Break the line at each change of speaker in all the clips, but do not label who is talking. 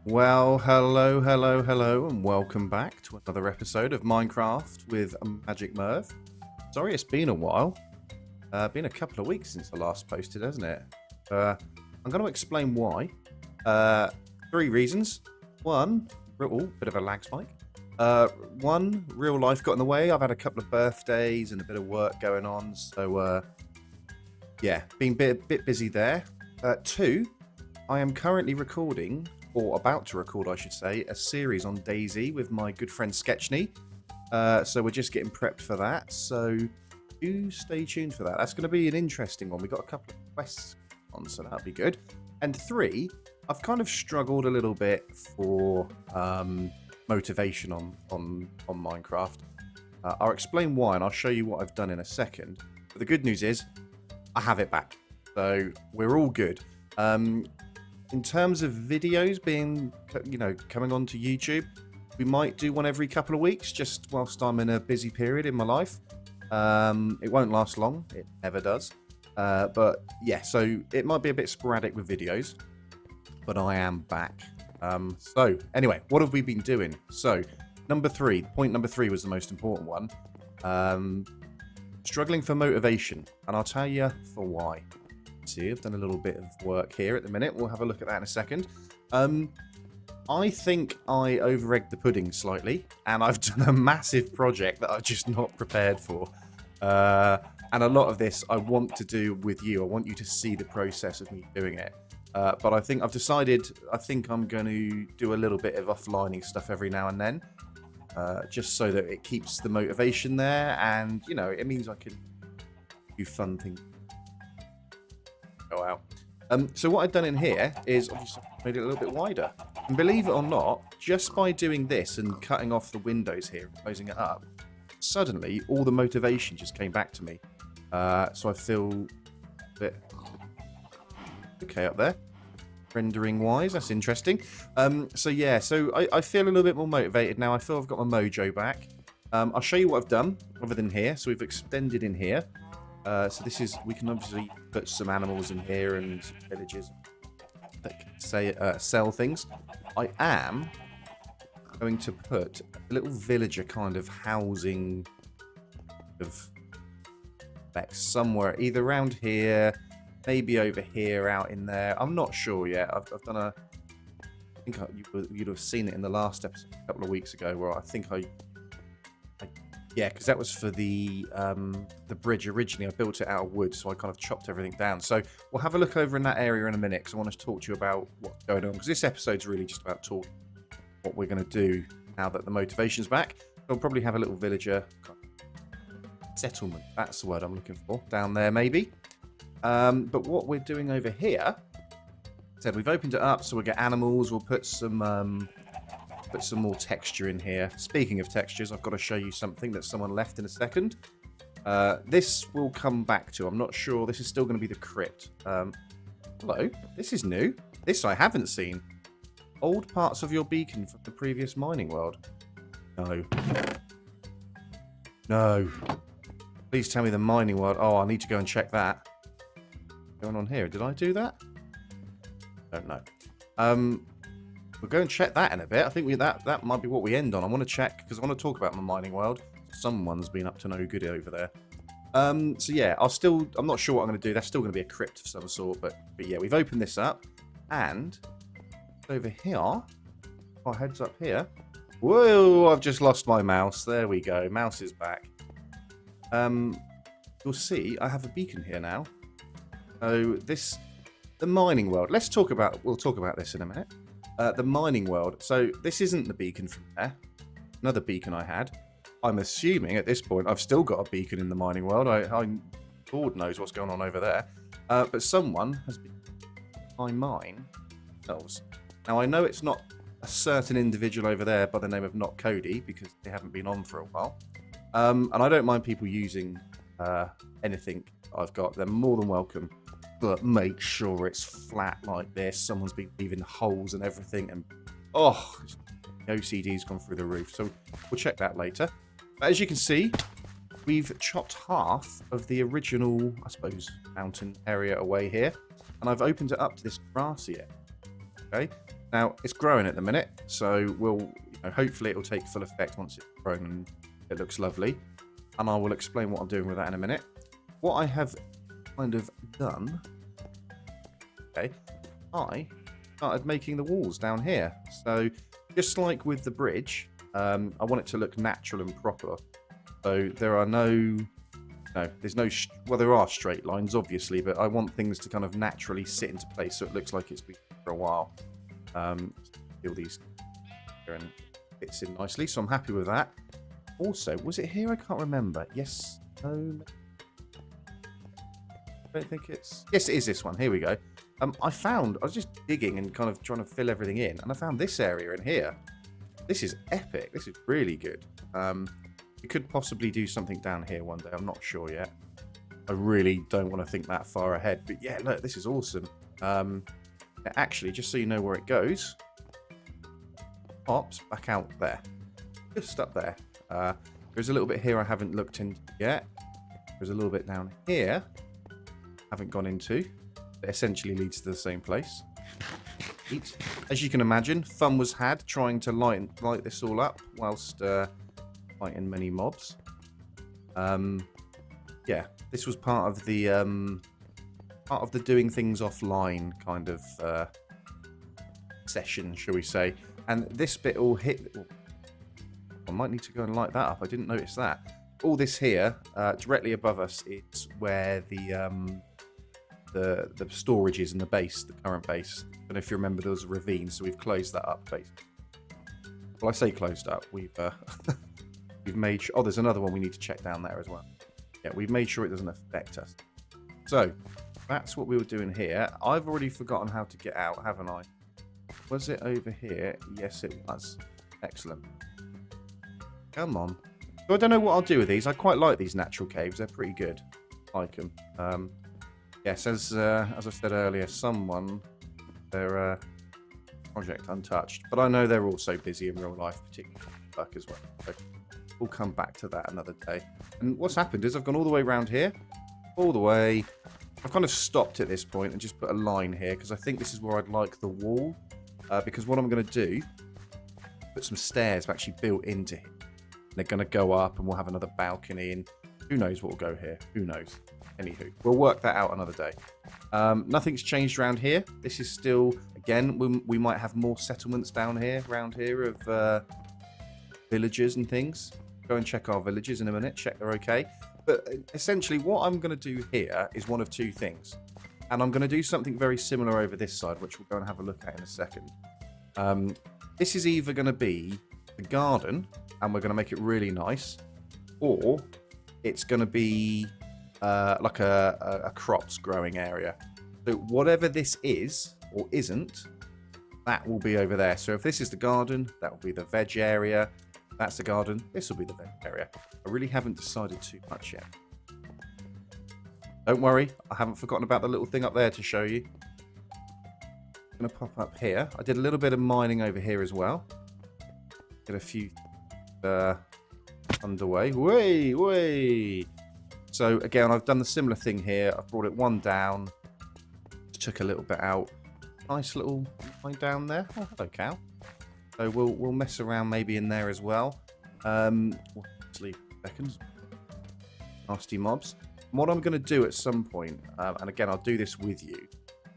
Well, hello, and welcome back to another episode of Minecraft with Magicmerve. Sorry it's been a while. Been a couple of weeks since I last posted, hasn't it? I'm going to explain why. 3 reasons. 1, bit of a lag spike. 1, real life got in the way. I've had a couple of birthdays and a bit of work going on, so yeah, been a bit busy there. 2, I am currently recording, or about to record, I should say, a series on DayZ with my good friend Sketchney. So we're just getting prepped for that. So do stay tuned for that. That's going to be an interesting one. We've got a couple of quests on, so that'll be good. And 3, I've kind of struggled a little bit for motivation on Minecraft. I'll explain why, and I'll show you what I've done in a second. But the good news is, I have it back. So we're all good. In terms of videos being, coming onto YouTube, we might do one every couple of weeks, just whilst I'm in a busy period in my life. It won't last long. It never does. But yeah, so it might be a bit sporadic with videos, but I am back. So anyway, what have we been doing? So point number 3 was the most important one. Struggling for motivation, and I'll tell you for why. See, I've done a little bit of work here at the minute. We'll have a look at that in a second. I think I over-egged the pudding slightly, and I've done a massive project that I'm just not prepared for. And a lot of this I want to do with you. I want you to see the process of me doing it. But I think I've decided, I'm going to do a little bit of offlining stuff every now and then, just so that it keeps the motivation there, and, it means I can do fun things. Go out. So what I've done in here is obviously made it a little bit wider. And believe it or not, just by doing this and cutting off the windows here and closing it up, suddenly all the motivation just came back to me. So I feel a bit okay up there. Rendering wise, that's interesting. So yeah, so I feel a little bit more motivated now. I feel I've got my mojo back. I'll show you what I've done other than here. So we've extended in here. So this is, we can obviously put some animals in here and some villages that can say sell things. I am going to put a little villager kind of housing of somewhere, either around here, maybe over here, out in there. I'm not sure yet. I've done I think you'd have seen it in the last episode a couple of weeks ago, where I think yeah, because that was for the bridge originally. I built it out of wood, so I kind of chopped everything down. So we'll have a look over in that area in a minute, because I want to talk to you about what's going on. Because this episode's really just about talking what we're going to do now that the motivation's back. We'll probably have a little villager settlement. That's the word I'm looking for. Down there, maybe. But what we're doing over here, said we've opened it up, so we'll get animals. We'll put some more texture in here. Speaking of textures, I've got to show you something that someone left in a second. This will come back to. I'm not sure. This is still going to be the crypt. Hello. This is new. This I haven't seen. Old parts of your beacon from the previous mining world. No. No. Please tell me the mining world. Oh, I need to go and check that. What's going on here? Did I do that? Don't know. We'll go and check that in a bit. I think that might be what we end on. I want to check, because I want to talk about my mining world. Someone's been up to no good over there. So yeah, I'm not sure what I'm going to do. That's still going to be a crypt of some sort, but yeah, we've opened this up, and over here, our heads up here. Whoa, I've just lost my mouse. There we go. Mouse is back. You'll see I have a beacon here now. So the mining world. We'll talk about this in a minute. The mining world. So this isn't the beacon from there. Another beacon I had. I'm assuming at this point I've still got a beacon in the mining world. Lord knows what's going on over there. But someone has been behind mine themselves. Now I know it's not a certain individual over there by the name of Not Cody, because they haven't been on for a while. And I don't mind people using anything I've got. They're more than welcome. But make sure it's flat like this. Someone's been leaving holes and everything, and OCD's gone through the roof. So we'll check that later. But as you can see, we've chopped half of the original, I suppose, mountain area away here, and I've opened it up to this grassy area. Okay, now it's growing at the minute, so hopefully it'll take full effect once it's grown and it looks lovely. And I will explain what I'm doing with that in a minute. What I have kind of done, okay, I started making the walls down here. So just like with the bridge, I want it to look natural and proper. So there are there are straight lines, obviously, but I want things to kind of naturally sit into place so it looks like it's been for a while. Feel these here and fits in nicely, so I'm happy with that. Also, was it here? I can't remember. Yes, no. I don't think it's... Yes, it is this one. Here we go. I was just digging and kind of trying to fill everything in, and I found this area in here. This is epic. This is really good. We could possibly do something down here one day. I'm not sure yet. I really don't want to think that far ahead. But yeah, look, this is awesome. Actually, just so you know where it goes, pops back out there. Just up there. There's a little bit here I haven't looked into yet. There's a little bit down here I haven't gone into. It essentially leads to the same place. As you can imagine, fun was had trying to light this all up whilst fighting many mobs. Yeah, this was part of the doing things offline kind of session, shall we say. And this bit all hit... I might need to go and light that up. I didn't notice that. All this here, directly above us, is where the storage is in the base, the current base. I don't know if you remember, there was a ravine, so we've closed that up, basically. Well, I say closed up. We've made sure... Oh, there's another one we need to check down there as well. Yeah, we've made sure it doesn't affect us. So, that's what we were doing here. I've already forgotten how to get out, haven't I? Was it over here? Yes, it was. Excellent. Come on. So I don't know what I'll do with these. I quite like these natural caves. They're pretty good. I like them. Yes, as I said earlier, their project untouched. But I know they're also busy in real life, particularly work as well. So we'll come back to that another day. And what's happened is I've gone all the way around here. All the way. I've kind of stopped at this point and just put a line here because I think this is where I'd like the wall. Because what I'm going to do, put some stairs actually built into here. They're going to go up and we'll have another balcony and who knows what will go here. Who knows. Anywho, we'll work that out another day. Nothing's changed around here. This is still, again, we might have more settlements down here, around here of villages and things. Go and check our villages in a minute, check they're okay. But essentially what I'm going to do here is one of two things. And I'm going to do something very similar over this side, which we'll go and have a look at in a second. This is either going to be the garden, and we're going to make it really nice, or it's going to be like a crops growing area. So whatever this is or isn't, that will be over there. So if this is the garden, that will be the veg area. That's the garden. This will be the veg area. I really haven't decided too much yet. Don't worry, I haven't forgotten about the little thing up there to show you. I'm going to pop up here. I did a little bit of mining over here as well. Get a few underway. Way! So again, I've done the similar thing here. I've brought it one down. Just took a little bit out. Nice little line down there. Oh, hello, cow. So we'll mess around maybe in there as well. Sleep seconds. Nasty mobs. And what I'm going to do at some point, and again, I'll do this with you,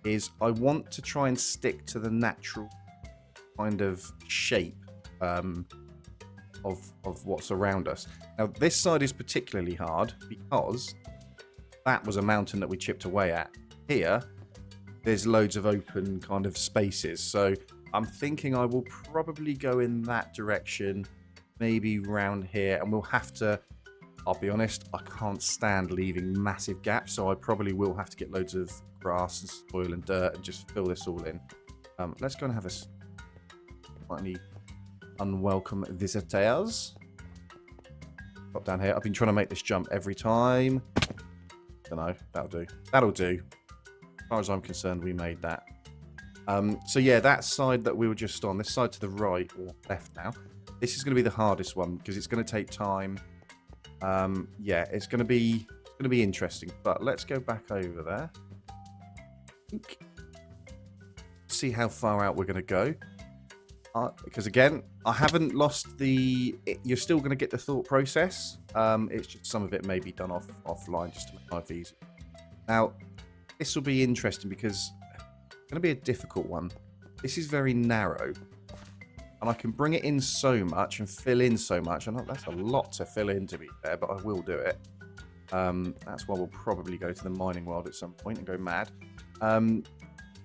is I want to try and stick to the natural kind of shape of what's around us. Now, this side is particularly hard because that was a mountain that we chipped away at. Here, there's loads of open kind of spaces. So I'm thinking I will probably go in that direction, maybe round here, and we'll have to... I'll be honest, I can't stand leaving massive gaps, so I probably will have to get loads of grass and soil and dirt and just fill this all in. Let's go and have a slightly unwelcome visitors. Pop down here. I've been trying to make this jump every time. Don't know. That'll do. That'll do. As far as I'm concerned, we made that. So yeah, that side that we were just on, this side to the right or left now, this is going to be the hardest one because it's going to take time Yeah, it's going to be interesting. But let's go back over there. See how far out we're going to go. Because again, I haven't lost the. You're still going to get the thought process. It's just some of it may be done offline just to make life easy. Now, this will be interesting because it's going to be a difficult one. This is very narrow, and I can bring it in so much and fill in so much. And that's a lot to fill in, to be fair, but I will do it. That's why we'll probably go to the mining world at some point and go mad.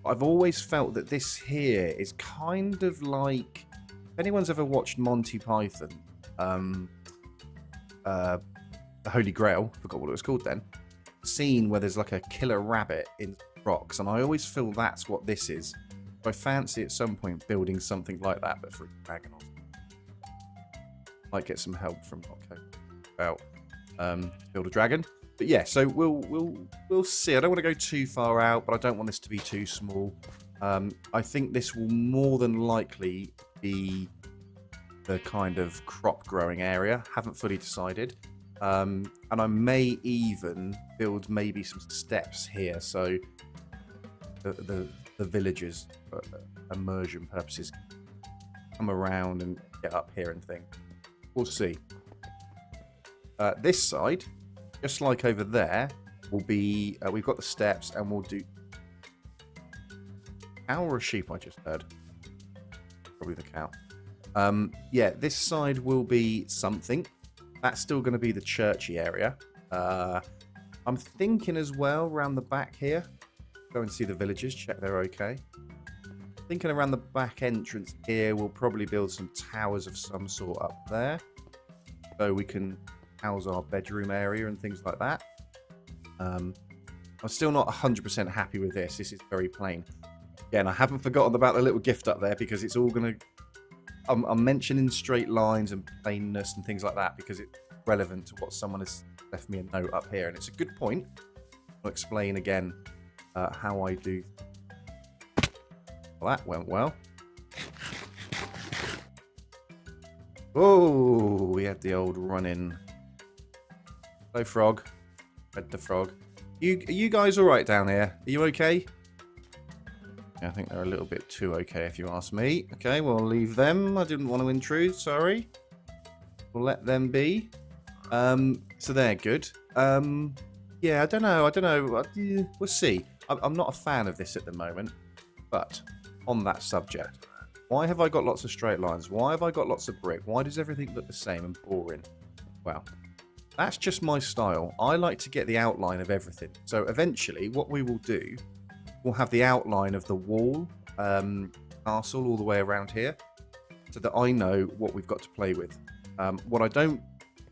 I've always felt that this here is kind of like, if anyone's ever watched Monty Python, the Holy Grail, forgot what it was called then, scene where there's like a killer rabbit in rocks, and I always feel that's what this is. I fancy at some point building something like that, but for a dragon. Might get some help from about build a dragon. But yeah, so we'll see. I don't want to go too far out, but I don't want this to be too small. I think this will more than likely be the kind of crop growing area. Haven't fully decided. And I may even build maybe some steps here, so the villagers, for immersion purposes, come around and get up here and thing. We'll see. This side, just like over there, will be, we've got the steps, and we'll do... Cow or a sheep I just heard? Probably the cow. Yeah, this side will be something. That's still going to be the churchy area. I'm thinking as well, around the back here, go and see the villagers, check they're okay. Thinking around the back entrance here, we'll probably build some towers of some sort up there, so we can house our bedroom area and things like that. I'm still not 100% happy with this. This is very plain. Again, I haven't forgotten about the little gift up there, because it's all going to... I'm mentioning straight lines and plainness and things like that because it's relevant to what someone has left me a note up here, and it's a good point. I'll explain again how I do. Well, that went well. Oh, we had the old run-in. Hello, frog. Fed the frog. Are you guys all right down here? Are you okay? I think they're a little bit too okay, if you ask me. Okay, we'll leave them. I didn't want to intrude. Sorry. We'll let them be. So they're good. Yeah, I don't know. We'll see. I'm not a fan of this at the moment. But on that subject, why have I got lots of straight lines? Why have I got lots of brick? Why does everything look the same and boring? Well, that's just my style. I like to get the outline of everything. So eventually, what we will do, we'll have the outline of the wall, castle all the way around here, so that I know what we've got to play with. What I don't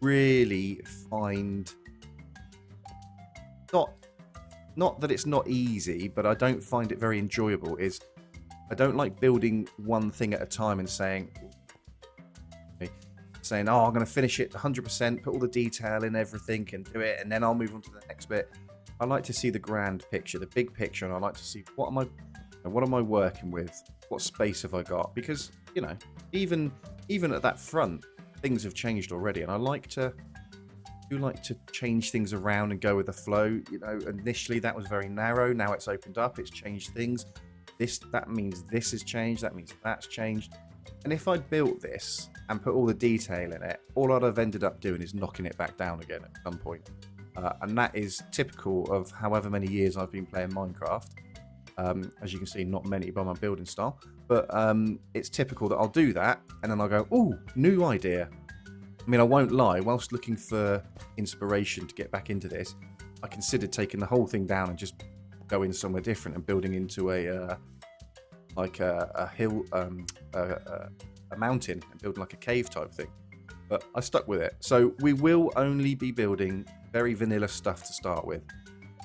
really find, not that it's not easy, but I don't find it very enjoyable, is I don't like building one thing at a time and saying, oh, I'm going to finish it 100%, put all the detail in everything and do it, and then I'll move on to the next bit. I like to see the grand picture, the big picture, and I like to see what am I working with? What space have I got? Because, you know, even at that front, things have changed already, and I like to change things around and go with the flow. You know, initially that was very narrow, now it's opened up, it's changed things. That means this has changed, that means that's changed. And if I built this and put all the detail in it, all I'd have ended up doing is knocking it back down again at some point. And that is typical of however many years I've been playing Minecraft. As you can see, not many by my building style. But it's typical that I'll do that, and then I'll go, ooh, new idea. I mean, I won't lie, whilst looking for inspiration to get back into this, I considered taking the whole thing down and just going somewhere different and building into a hill, a mountain, and building like a cave type thing. But I stuck with it. So we will only be building very vanilla stuff to start with.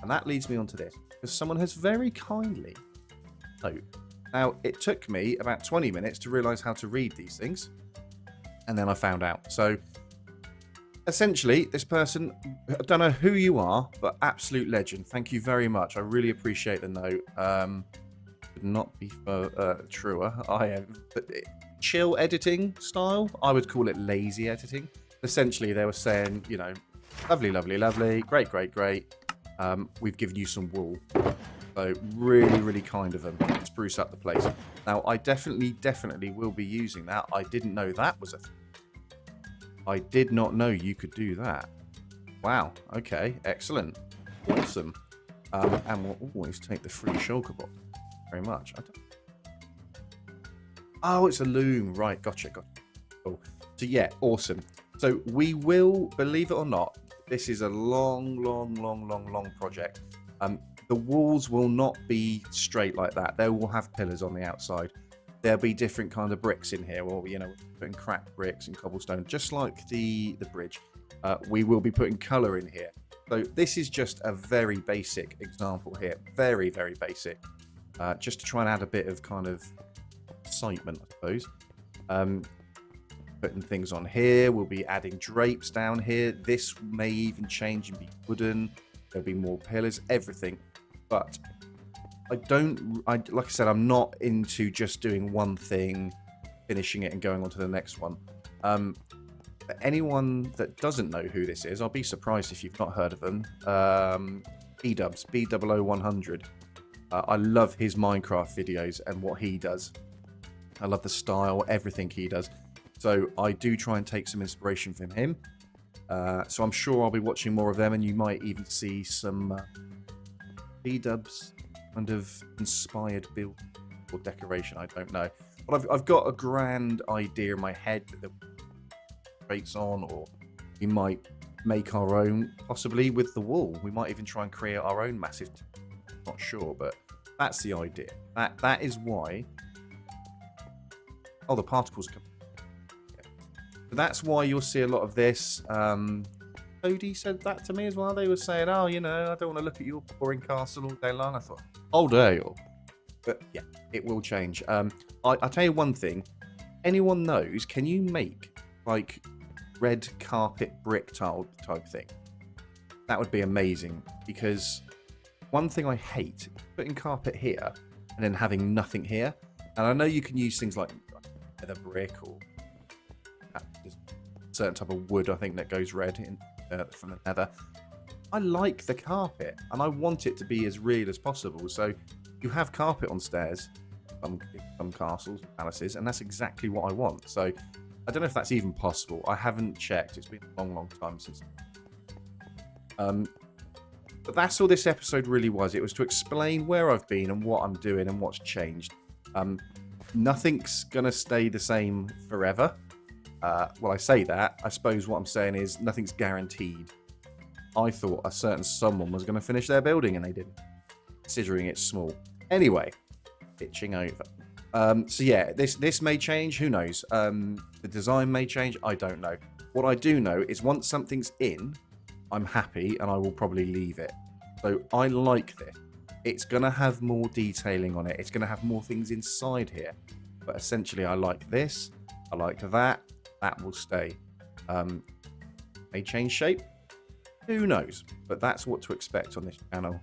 And that leads me on to this, because someone has very kindly... Now, it took me about 20 minutes to realise how to read these things, and then I found out. So, essentially, this person, I don't know who you are, but absolute legend. Thank you very much. I really appreciate the note. Could not be truer. I am... chill editing style. I would call it lazy editing. Essentially, they were saying, you know, lovely, lovely, lovely, great, great, great. We've given you some wool. So really, really kind of them to spruce up the place. Now, I definitely will be using that. I didn't know that was a thing. I did not know you could do that. Wow. Okay. Excellent. Awesome. And we'll always take the free shulker box. Very much. Oh, it's a loom. Right. Gotcha. Cool. So yeah, awesome. So we will, believe it or not, this is a long project. The walls will not be straight like that. They will have pillars on the outside. There'll be different kind of bricks in here, or, you know, putting cracked bricks and cobblestone, just like the bridge. We will be putting colour in here. So this is just a very basic example here. Very, very basic. Just to try and add a bit of kind of excitement, I suppose. Putting things on here. We'll be adding drapes down here. This may even change and be wooden. There'll be more pillars, everything. But like I said, I'm not into just doing one thing, finishing it and going on to the next one. For anyone that doesn't know who this is, I'll be surprised if you've not heard of them. B-Dubs, B000100. I love his Minecraft videos and what he does. I love the style, everything he does. So I do try and take some inspiration from him. So I'm sure I'll be watching more of them, and you might even see some B-Dubs kind of inspired build or decoration. I don't know, but I've got a grand idea in my head that the rates on, or we might make our own, possibly with the wool. We might even try and create our own massive. Not sure, but that's the idea. That is why. Oh, the particles come. So that's why you'll see a lot of this. Cody said that to me as well. They were saying, oh, you know, I don't want to look at your boring castle all day long. I thought, all day. But yeah, it will change. I'll tell you one thing. Anyone knows, can you make like red carpet brick tile type thing? That would be amazing, because one thing I hate is putting carpet here and then having nothing here. And I know you can use things like nether brick or a certain type of wood, I think, that goes red in, from the nether. I like the carpet and I want it to be as real as possible. So you have carpet on stairs, some castles and palaces, and that's exactly what I want. So I don't know if that's even possible. I haven't checked. It's been a long time since. But that's all this episode really was. It was to explain where I've been and what I'm doing and what's changed. Nothing's going to stay the same forever. Well, I say that. I suppose what I'm saying is nothing's guaranteed. I thought a certain someone was going to finish their building and they didn't, considering it's small. Anyway, pitching over. So yeah, this may change. Who knows? The design may change. I don't know. What I do know is once something's in, I'm happy and I will probably leave it. So I like this. It's going to have more detailing on it. It's going to have more things inside here. But essentially, I like this. I like that. That will stay. May change shape. Who knows? But that's what to expect on this channel.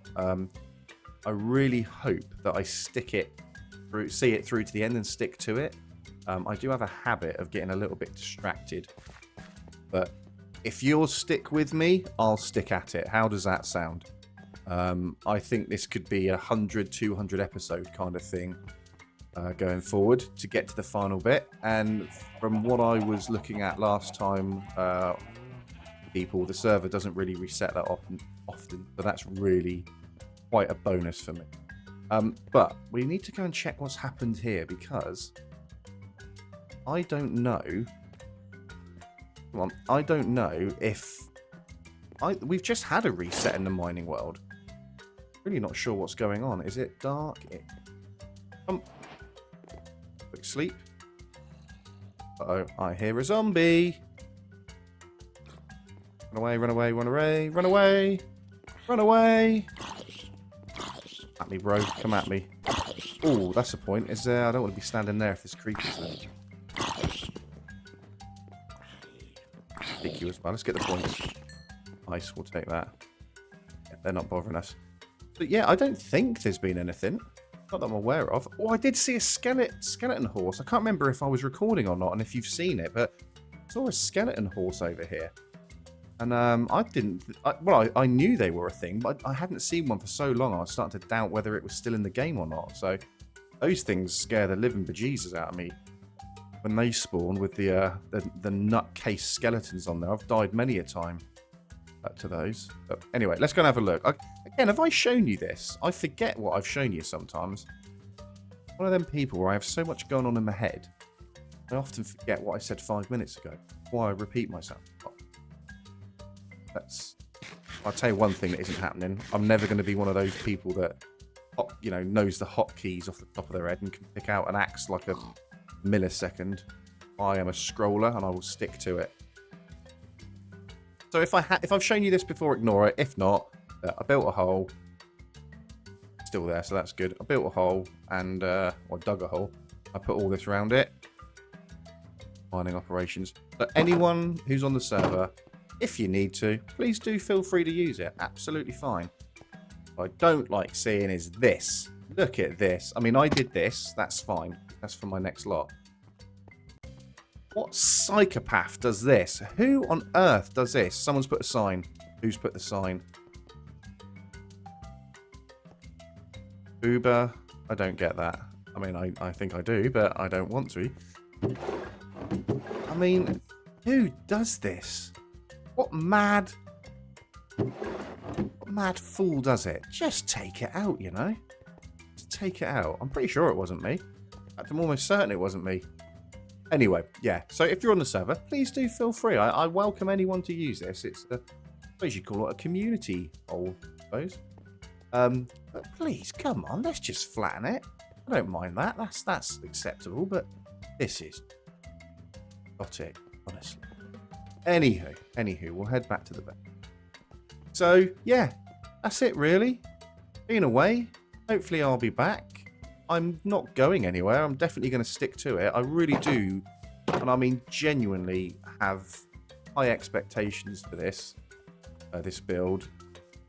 I really hope that I stick it through, see it through to the end and stick to it. I do have a habit of getting a little bit distracted. But if you'll stick with me, I'll stick at it. How does that sound? I think this could be 100, 200 episode kind of thing going forward to get to the final bit. And from what I was looking at last time, people, the server doesn't really reset that often, so that's really quite a bonus for me. But we need to go and check what's happened here, because I don't know. Come on, I don't know if we've just had a reset in the mining world. Really not sure what's going on. Is it dark? Quick sleep. Uh-oh, I hear a zombie. Run away, run away, run away, run away, run away. At me, bro. Come at me. Oh, that's the point. Is there? I don't want to be standing there if there's creepers there. Pick you as well. Let's get the points. Nice, we'll take that. Yeah, they're not bothering us. But yeah, I don't think there's been anything. Not that I'm aware of. Oh, I did see a skeleton horse. I can't remember if I was recording or not and if you've seen it, but saw a skeleton horse over here. And I knew they were a thing, but I hadn't seen one for so long. I was starting to doubt whether it was still in the game or not. So those things scare the living bejesus out of me when they spawn with the nutcase skeletons on there. I've died many a time to those. But anyway, let's go and have a look. Again, have I shown you this? I forget what I've shown you sometimes. One of them people where I have so much going on in my head, I often forget what I said 5 minutes ago. Why I repeat myself. I'll tell you one thing that isn't happening. I'm never going to be one of those people that, knows the hotkeys off the top of their head and can pick out an axe like a millisecond. I am a scroller and I will stick to it. So if I've shown you this before, ignore it. If not, I built a hole. Still there, so that's good. I built a hole and dug a hole. I put all this around it. Mining operations. But anyone who's on the server, if you need to, please do feel free to use it. Absolutely fine. What I don't like seeing is this. Look at this. I mean, I did this. That's fine. That's for my next lot. What psychopath does this? Who on earth does this? Someone's put a sign. Who's put the sign? Uber. I don't get that. I mean, I think I do, but I don't want to. I mean, who does this? What mad fool does it? Just take it out, you know? Just take it out. I'm pretty sure it wasn't me. In fact, I'm almost certain it wasn't me. Anyway, yeah. So if you're on the server, please do feel free. I welcome anyone to use this. It's I suppose you'd call it a community hole, I suppose. But please, come on, let's just flatten it. I don't mind that. That's acceptable, but this is exotic, honestly. Anywho, we'll head back to the bed. So, yeah, that's it, really. Been away. Hopefully I'll be back. I'm not going anywhere. I'm definitely going to stick to it. I really do, and I mean genuinely, have high expectations for this build.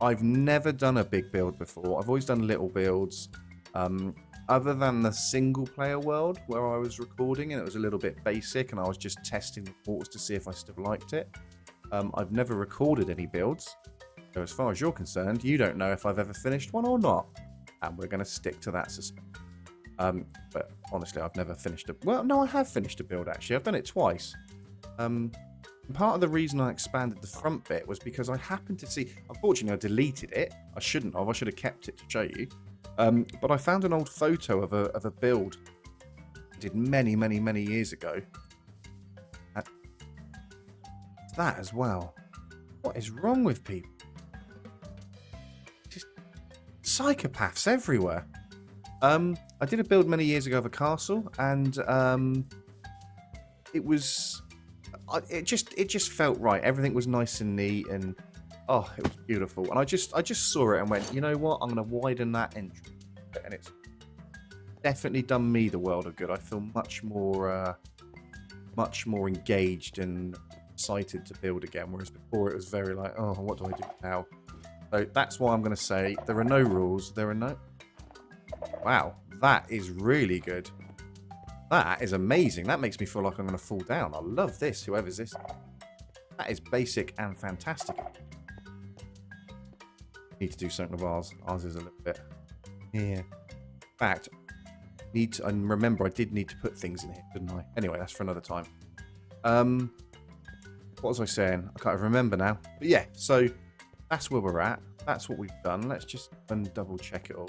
I've never done a big build before. I've always done little builds. Other than the single-player world where I was recording and it was a little bit basic and I was just testing the waters to see if I still liked it. I've never recorded any builds. So as far as you're concerned, you don't know if I've ever finished one or not. And we're going to stick to that suspense. But honestly, I've never finished well, no, I have finished a build, actually. I've done it twice. Part of the reason I expanded the front bit was because I happened to see... Unfortunately, I deleted it. I shouldn't have. I should have kept it to show you. But I found an old photo of a build I did many years ago. And that as well. What is wrong with people? Just psychopaths everywhere. I did a build many years ago of a castle, and it was... It just felt right. Everything was nice and neat, and oh, it was beautiful. And I just saw it and went, you know what? I'm going to widen that entry, and it's definitely done me the world of good. I feel much more engaged and excited to build again. Whereas before it was very like, oh, what do I do now? So that's why I'm going to say there are no rules. There are no. Wow, that is really good. That is amazing. That makes me feel like I'm going to fall down. I love this, whoever's this. That is basic and fantastic. Need to do something with ours. Ours is a little bit... Yeah. In fact, and remember, I did need to put things in here, didn't I? Anyway, that's for another time. What was I saying? I can't remember now. But yeah, so that's where we're at. That's what we've done. Let's just double check it all.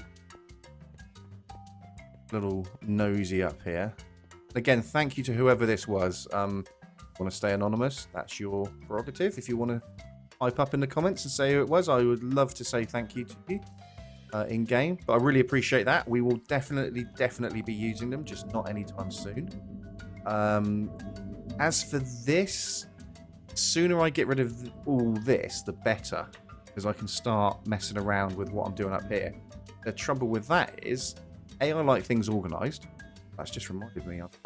Little nosy up here. Again, thank you to whoever this was. Want to stay anonymous? That's your prerogative. If you want to type up in the comments and say who it was, I would love to say thank you to you in game. But I really appreciate that. We will definitely be using them, just not anytime soon. As for this, the sooner I get rid of all this, the better, because I can start messing around with what I'm doing up here. The trouble with that is, I like things organised. That's just reminded me of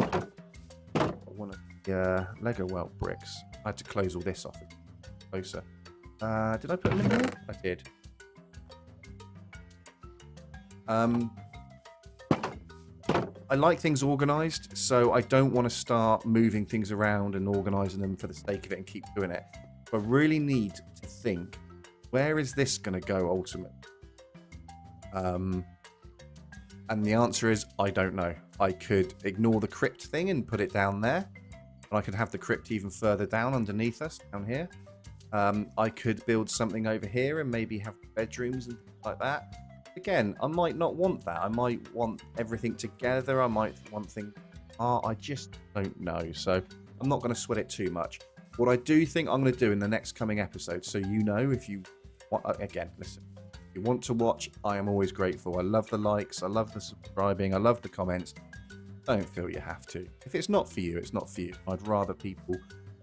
one of the Lego welt bricks. I had to close all this off. Closer. Did I put them in there? I did. I like things organized, so I don't want to start moving things around and organizing them for the sake of it and keep doing it. I really need to think, where is this going to go ultimately? And the answer is, I don't know. I could ignore the crypt thing and put it down there. And I could have the crypt even further down underneath us, down here. I could build something over here and maybe have bedrooms and things like that. Again, I might not want that. I might want everything together. I might want things apart. I just don't know. So I'm not going to sweat it too much. What I do think I'm going to do in the next coming episode, so you know, if you want, again, listen. You want to watch, I am always grateful. I love the likes, I love the subscribing, I love the comments. Don't feel you have to. If it's not for you, it's not for you. I'd rather people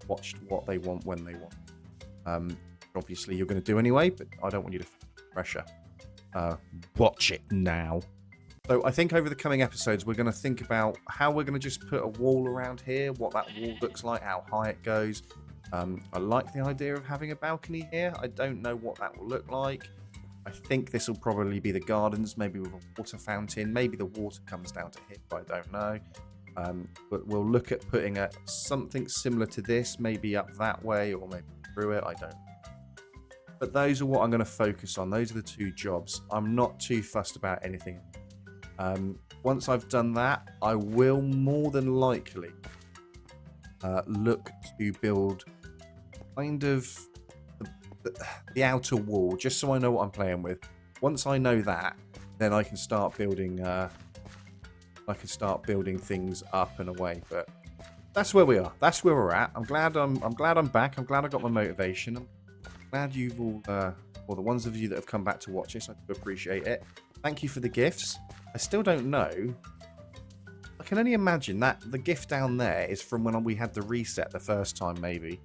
watch what they want when they want. Obviously, you're going to do anyway, but I don't want you to feel pressure. Watch it now. So I think over the coming episodes, we're going to think about how we're going to just put a wall around here, what that wall looks like, how high it goes. I like the idea of having a balcony here. I don't know what that will look like. I think this will probably be the gardens, maybe with a water fountain. Maybe the water comes down to here, I don't know. But we'll look at putting something similar to this, maybe up that way or maybe through it, I don't know. But those are what I'm going to focus on. Those are the two jobs. I'm not too fussed about anything. Once I've done that, I will more than likely look to build kind of the outer wall, just so I know what I'm playing with. Once I know that, then I can start building things up and away. But that's where we are. That's where we're at. I'm glad I'm back. I'm glad I got my motivation. I'm glad you've all, or the ones of you that have come back to watch this, I do appreciate it. Thank you for the gifts. I still don't know. I can only imagine that the gift down there is from when we had the reset the first time, maybe.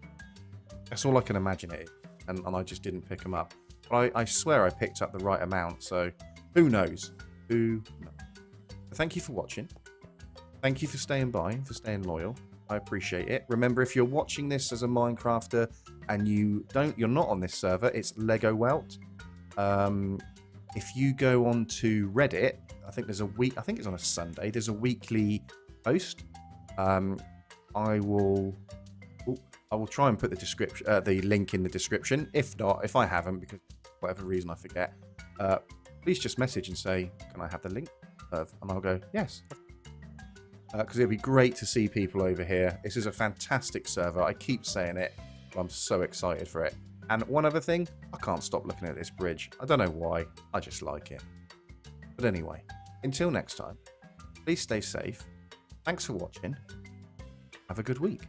That's all I can imagine it is. And I just didn't pick them up. But I swear I picked up the right amount, so who knows? Who knows? But thank you for watching. Thank you for staying by, for staying loyal. I appreciate it. Remember, if you're watching this as a Minecrafter and you're not on this server, it's Lego Welt. If you go on to Reddit, I think it's on a Sunday, there's a weekly post. I will try and put the link in the description. If not, if I haven't, because for whatever reason I forget, please just message and say, can I have the link? And I'll go, yes. Because it'd be great to see people over here. This is a fantastic server. I keep saying it, but I'm so excited for it. And one other thing, I can't stop looking at this bridge. I don't know why. I just like it. But anyway, until next time, please stay safe. Thanks for watching. Have a good week.